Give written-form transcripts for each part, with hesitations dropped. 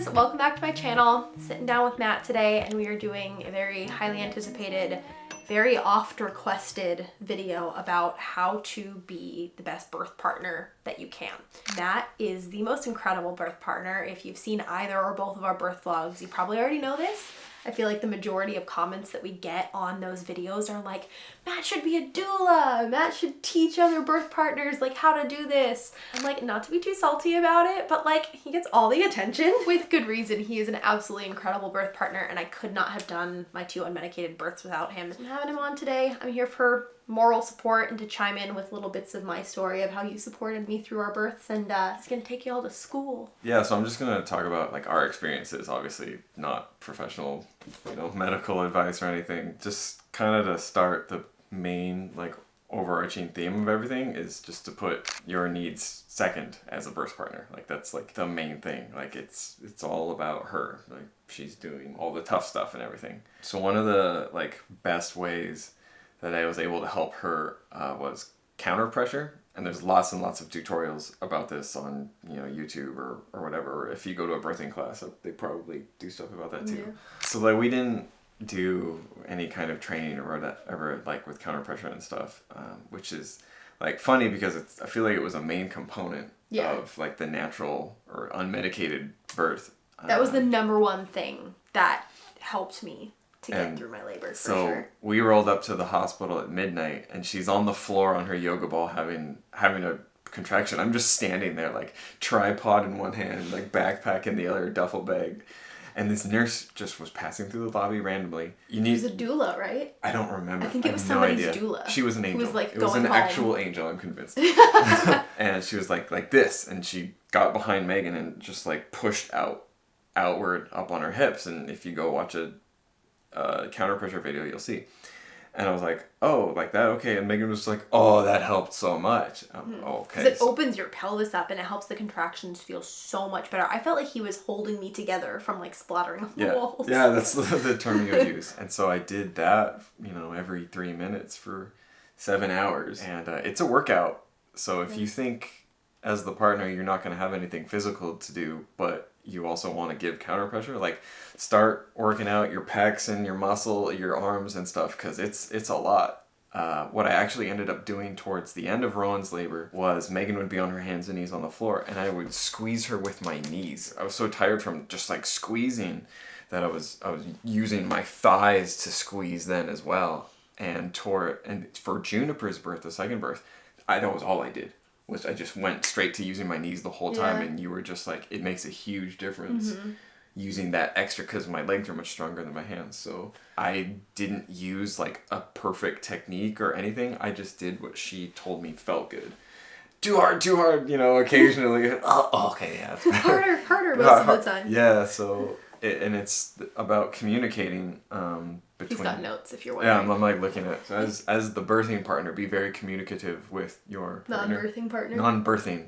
guys, welcome back to my channel. Sitting down with Matt today and we are doing a very highly anticipated, very oft requested video about how to be the best birth partner that you can. Matt is the most incredible birth partner. If you've seen either or both of our birth vlogs, you probably already know this. I feel like the majority of comments that we get on those videos are like, Matt should be a doula. Matt should teach other birth partners like how to do this. I'm like, not to be too salty about it, but like he gets all the attention with good reason. He is an absolutely incredible birth partner and I could not have done my 2 unmedicated births without him. I'm having him on today. I'm here for moral support and to chime in with little bits of my story of how you supported me through our births, and it's gonna take you all to school. Yeah, so I'm just gonna talk about like our experiences, obviously not professional, medical advice or anything. Just kind of to start, the main like overarching theme of everything is just to put your needs second as a birth partner. Like that's like the main thing. Like it's all about her. Like she's doing all the tough stuff and everything. So one of the like best ways that I was able to help her was counter pressure. And there's lots and lots of tutorials about this on YouTube or whatever. If you go to a birthing class, they probably do stuff about that too. Yeah. So like we didn't do any kind of training or whatever like with counter pressure and stuff, which is like funny because I feel like it was a main component of like the natural or unmedicated birth. That was the number one thing that helped me to get through my labor, for sure. We rolled up to the hospital at midnight and she's on the floor on her yoga ball having a contraction. I'm just standing there like tripod in one hand, like backpack in the other, duffel bag. And this nurse just was passing through the lobby randomly. She was a doula, right? I don't remember. I think it was somebody's doula. She was an angel. It was an actual angel, I'm convinced. And she was like this, and she got behind Megan and just like pushed outward up on her hips. And if you go watch a counter pressure video, you'll see. And I was like, oh, like that? Okay. And Megan was like, oh, that helped so much. Okay. Because it opens your pelvis up and it helps the contractions feel so much better. I felt like he was holding me together from like splattering on the walls. Yeah, that's the term you would use. And so I did that, every 3 minutes for 7 hours. And it's a workout. So if you think as the partner you're not going to have anything physical to do, but you also want to give counter pressure, like start working out your pecs and your muscle, your arms and stuff, because it's a lot. What I actually ended up doing towards the end of Rowan's labor was Megan would be on her hands and knees on the floor and I would squeeze her with my knees. I was so tired from just like squeezing that I was using my thighs to squeeze then as well. And for Juniper's birth, the second birth, that was all I did. Was I just went straight to using my knees the whole time, and you were just like, it makes a huge difference using that extra because my legs are much stronger than my hands. So I didn't use like a perfect technique or anything. I just did what she told me felt good. Too hard, occasionally. Okay, yeah. harder most of the time. Yeah, so it's about communicating between... He's got notes if you're wondering. Yeah, I'm like looking at... So as the birthing partner, be very communicative with your partner. Non-birthing partner? Non-birthing.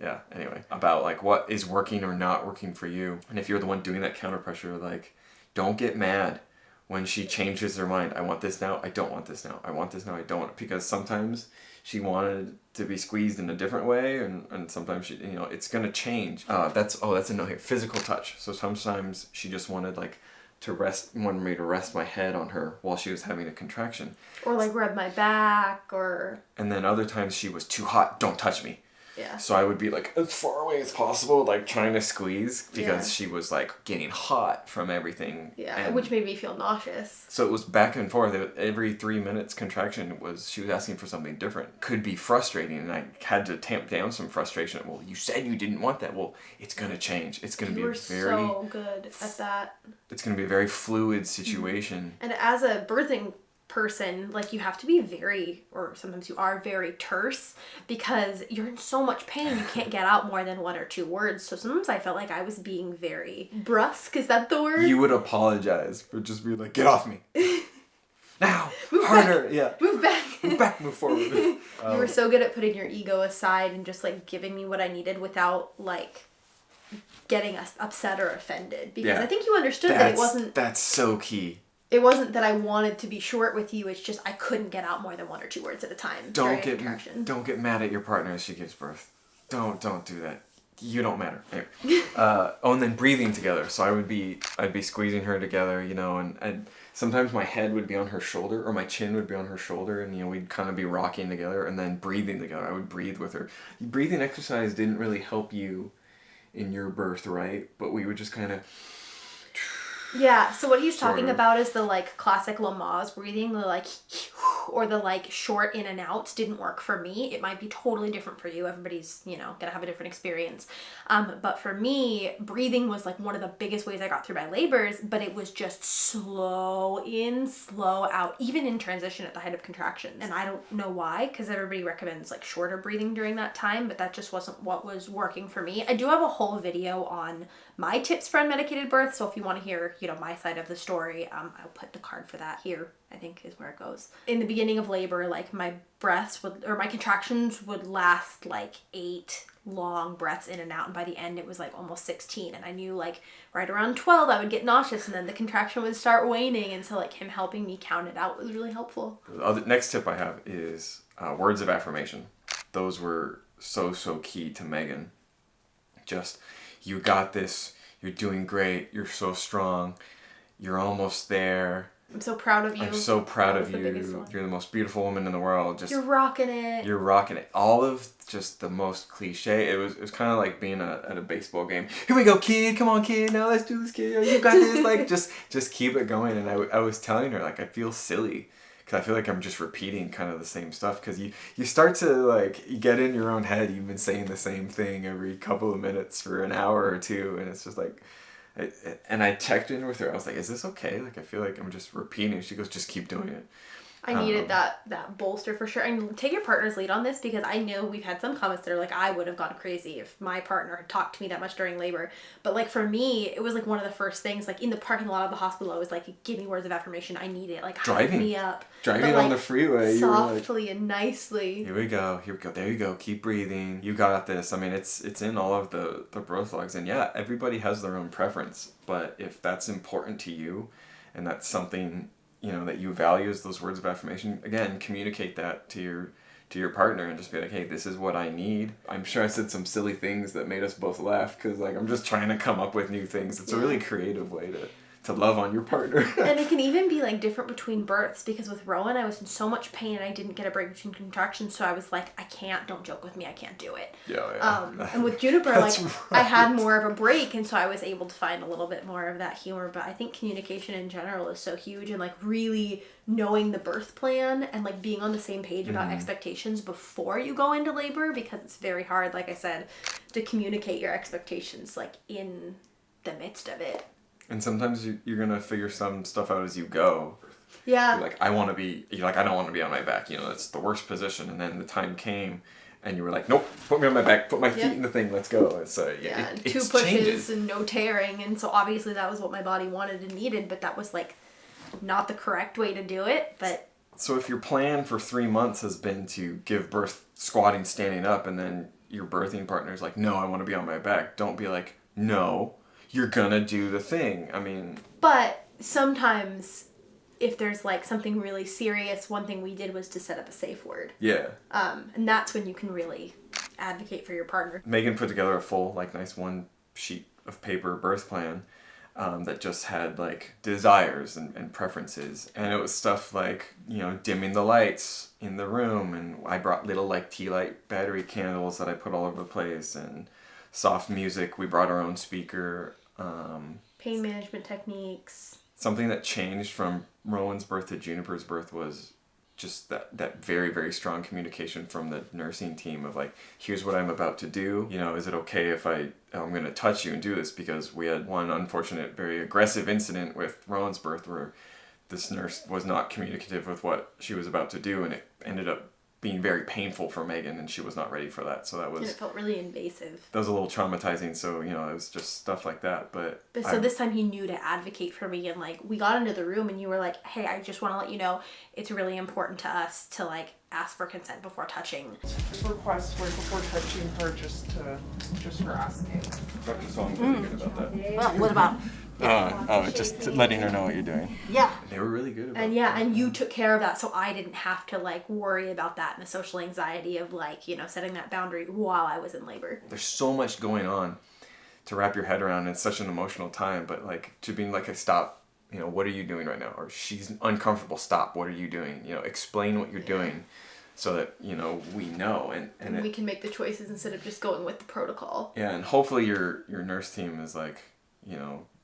Yeah, anyway. About like what is working or not working for you. And if you're the one doing that counter pressure, like don't get mad when she changes her mind. I want this now, I don't want this now. I want this now, I don't. Because sometimes she wanted to be squeezed in a different way, and sometimes she, it's gonna change. That's a note here. Physical touch. So sometimes she just wanted wanted me to rest my head on her while she was having a contraction. Or like rub my back, or... And then other times she was too hot, don't touch me. Yeah. So I would be like as far away as possible, like trying to squeeze because she was like getting hot from everything. Yeah, which made me feel nauseous. So it was back and forth. Every 3 minutes contraction she was asking for something different. Could be frustrating, and I had to tamp down some frustration. Well, you said you didn't want that. Well, it's gonna change. It's gonna be so good at that. It's gonna be a very fluid situation. And as a birthing person, like you have to be very, or sometimes you are very terse because you're in so much pain you can't get out more than 1 or 2 words. So sometimes I felt like I was being very brusque. Is that the word? You would apologize for just being like, get off me. Now, move harder. Back. Yeah. Move back. Move back, move forward. You were so good at putting your ego aside and just like giving me what I needed without like getting us upset or offended. Because I think you understood that it wasn't... That's so key. It wasn't that I wanted to be short with you. It's just I couldn't get out more than 1 or 2 words at a time. Don't get mad at your partner as she gives birth. Don't do that. you don't matter. Anyway. Oh, and then breathing together. So I'd be squeezing her together, you know, and sometimes my head would be on her shoulder or my chin would be on her shoulder, and, you know, we'd kind of be rocking together and then breathing together. I would breathe with her. Breathing exercise didn't really help you in your birth, right? But we would just kind of... Yeah, so what he's talking about is the, like, classic Lamaze breathing, the, like, or the, like, short in and out didn't work for me. It might be totally different for you. Everybody's, you know, gonna have a different experience. But for me, breathing was, like, one of the biggest ways I got through my labors, but it was just slow in, slow out, even in transition at the height of contractions. And I don't know why, because everybody recommends, like, shorter breathing during that time, but that just wasn't what was working for me. I do have a whole video on my tips for unmedicated birth, so if you want to hear, you know, my side of the story, I'll put the card for that here, I think is where it goes. In the beginning of labor, like, my breaths would, or my contractions would last like 8 long breaths in and out, and by the end it was like almost 16, and I knew like right around 12 I would get nauseous, and then the contraction would start waning, and so like him helping me count it out was really helpful. The next tip I have is words of affirmation. Those were so key to Megan. Just, you got this, you're doing great, you're so strong, you're almost there. I'm so proud of you. I'm so proud of you. You're the most beautiful woman in the world. Just, you're rocking it. You're rocking it. All of just the most cliche. It was kind of like being at a baseball game. Here we go, kid. Come on, kid. Now let's do this, kid. You got this. Like, just keep it going. And I was telling her, like, I feel silly. Because I feel like I'm just repeating kind of the same stuff. Because you start to, like, you get in your own head. You've been saying the same thing every couple of minutes for an hour or two. And it's just like... And I checked in with her. I was like, is this okay? Like, I feel like I'm just repeating. She goes, just keep doing it. I needed that bolster for sure. And take your partner's lead on this, because I know we've had some comments that are like, I would have gone crazy if my partner had talked to me that much during labor. But like for me, it was like one of the first things, like in the parking lot of the hospital, I was like, give me words of affirmation. I need it. Like, hype me up. Driving on the freeway. Softly and nicely. Here we go. There you go. Keep breathing. You got this. I mean, it's in all of the birth logs. And yeah, everybody has their own preference. But if that's important to you and that's something... you know, that you value as those words of affirmation, again, communicate that to your partner and just be like, hey, this is what I need. I'm sure I said some silly things that made us both laugh, because like I'm just trying to come up with new things. It's a really creative way to love on your partner. And it can even be like different between births, because with Rowan I was in so much pain and I didn't get a break between contractions, so I was like, don't joke with me, I can't do it. And with Juniper, like I had more of a break, and so I was able to find a little bit more of that humor. But I think communication in general is so huge, and like really knowing the birth plan and like being on the same page about expectations before you go into labor, because it's very hard, like I said, to communicate your expectations like in the midst of it. And sometimes you're going to figure some stuff out as you go. Yeah. You're like, I don't want to be on my back. You know, it's the worst position. And then the time came and you were like, nope, put me on my back, put my feet in the thing, let's go. It's, and 2 pushes changes. And no tearing. And so obviously that was what my body wanted and needed, but that was like not the correct way to do it. But so if your plan for 3 months has been to give birth squatting, standing up, and then your birthing partner's like, no, I want to be on my back, don't be like, no. You're gonna do the thing. I mean... But sometimes, if there's, like, something really serious, one thing we did was to set up a safe word. Yeah. And that's when you can really advocate for your partner. Megan put together a full, like, nice 1 sheet of paper birth plan that just had, like, desires and preferences. And it was stuff like, you know, dimming the lights in the room. And I brought little, like, tea light battery candles that I put all over the place. And soft music. We brought our own speaker. Pain management techniques. Something that changed from Rowan's birth to Juniper's birth was just that very, very strong communication from the nursing team of like, here's what I'm about to do. You know, is it okay if I'm going to touch you and do this? Because we had one unfortunate, very aggressive incident with Rowan's birth where this nurse was not communicative with what she was about to do, and it ended up being very painful for Megan, and she was not ready for that. So that was... And it felt really invasive. That was a little traumatizing, so, you know, it was just stuff like that, but so this time he knew to advocate for me, and, like, we got into the room, and you were like, hey, I just want to let you know, it's really important to us to, like, ask for consent before touching. Request for before touching her, just for asking. So I'm thinking about that. Well, what about? Just letting her know what you're doing. Yeah. They were really good about And and you took care of that, so I didn't have to like worry about that and the social anxiety of like, setting that boundary while I was in labor. There's so much going on to wrap your head around. It's such an emotional time, but like to being like, stop, what are you doing right now? Or she's uncomfortable, stop, what are you doing? Explain what you're doing so that, we know. And we can make the choices instead of just going with the protocol. Yeah, and hopefully your nurse team is like,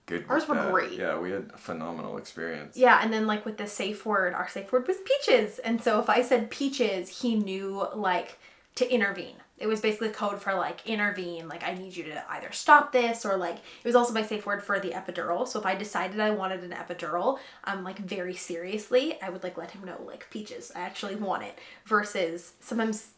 good. Ours were great. Yeah, we had a phenomenal experience. Yeah, and then like with the safe word, our safe word was peaches. And so if I said peaches, he knew like to intervene. It was basically code for like intervene, like I need you to either stop this or like, it was also my safe word for the epidural. So if I decided I wanted an epidural, like very seriously, I would like let him know like peaches, I actually want it. Versus sometimes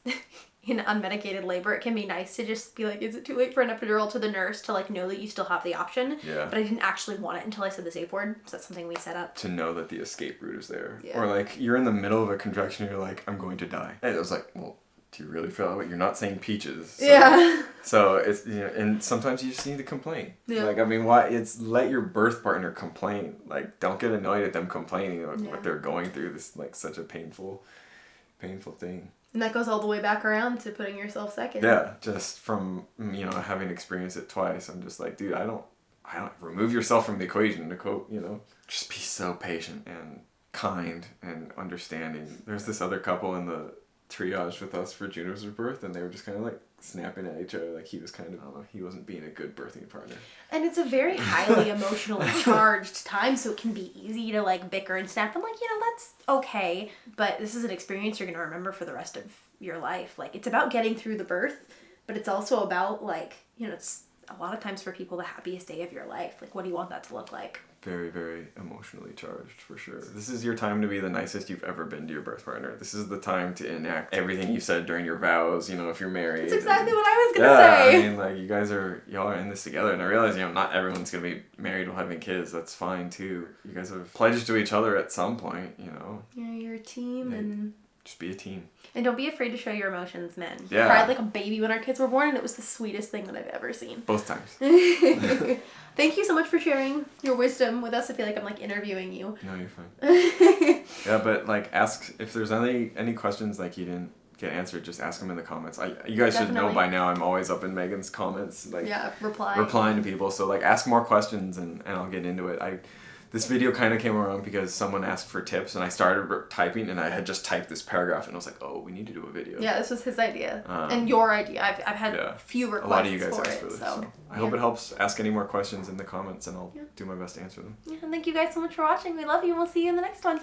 in unmedicated labor, it can be nice to just be like, is it too late for an epidural, to the nurse to like know that you still have the option. Yeah. But I didn't actually want it until I said the safe word. So that's something we set up. To know that the escape route is there. Yeah. Or like you're in the middle of a contraction and you're like, I'm going to die. And it was like, well, do you really feel that way? You're not saying peaches. So, Yeah. So it's, and sometimes you just need to complain. Yeah. Like, I mean, why? It's let your birth partner complain. Like, don't get annoyed at them complaining about what they're going through. This is like such a painful thing. And that goes all the way back around to putting yourself second. Yeah. Just from, having experienced it twice, I'm just like, dude, I don't remove yourself from the equation, to quote, just be so patient and kind and understanding. There's this other couple in the triage with us for Juno's birth, and they were just kind of like snapping at each other, like he was kind of, I don't know, he wasn't being a good birthing partner. And it's a very highly emotionally charged time, so it can be easy to like bicker and snap and like, that's okay, but this is an experience you're going to remember for the rest of your life. Like, it's about getting through the birth, but it's also about like, it's a lot of times for people the happiest day of your life. Like, what do you want that to look like? Very, very emotionally charged, for sure. This is your time to be the nicest you've ever been to your birth partner. This is the time to enact everything you said during your vows, if you're married. That's exactly what I was going to say. I mean, like, y'all are in this together, and I realize, not everyone's going to be married while having kids. That's fine, too. You guys have pledged to each other at some point, Yeah, you're a team, and just be a team. And don't be afraid to show your emotions, men. Yeah. We cried like a baby when our kids were born, and it was the sweetest thing that I've ever seen. Both times. Thank you so much for sharing your wisdom with us. I feel like I'm like interviewing you. No, you're fine. Yeah, but like ask if there's any questions like you didn't get answered, just ask them in the comments. You guys should know by now I'm always up in Megan's comments, like replying to people. So like ask more questions and I'll get into it. This video kind of came around because someone asked for tips, and I started typing, and I had just typed this paragraph, and I was like, oh, we need to do a video. Yeah, this was his idea. And your idea. I've had a few requests a lot of you guys for asked it. for this, so I hope it helps. Ask any more questions in the comments, and I'll do my best to answer them. Yeah, and thank you guys so much for watching. We love you, and we'll see you in the next one.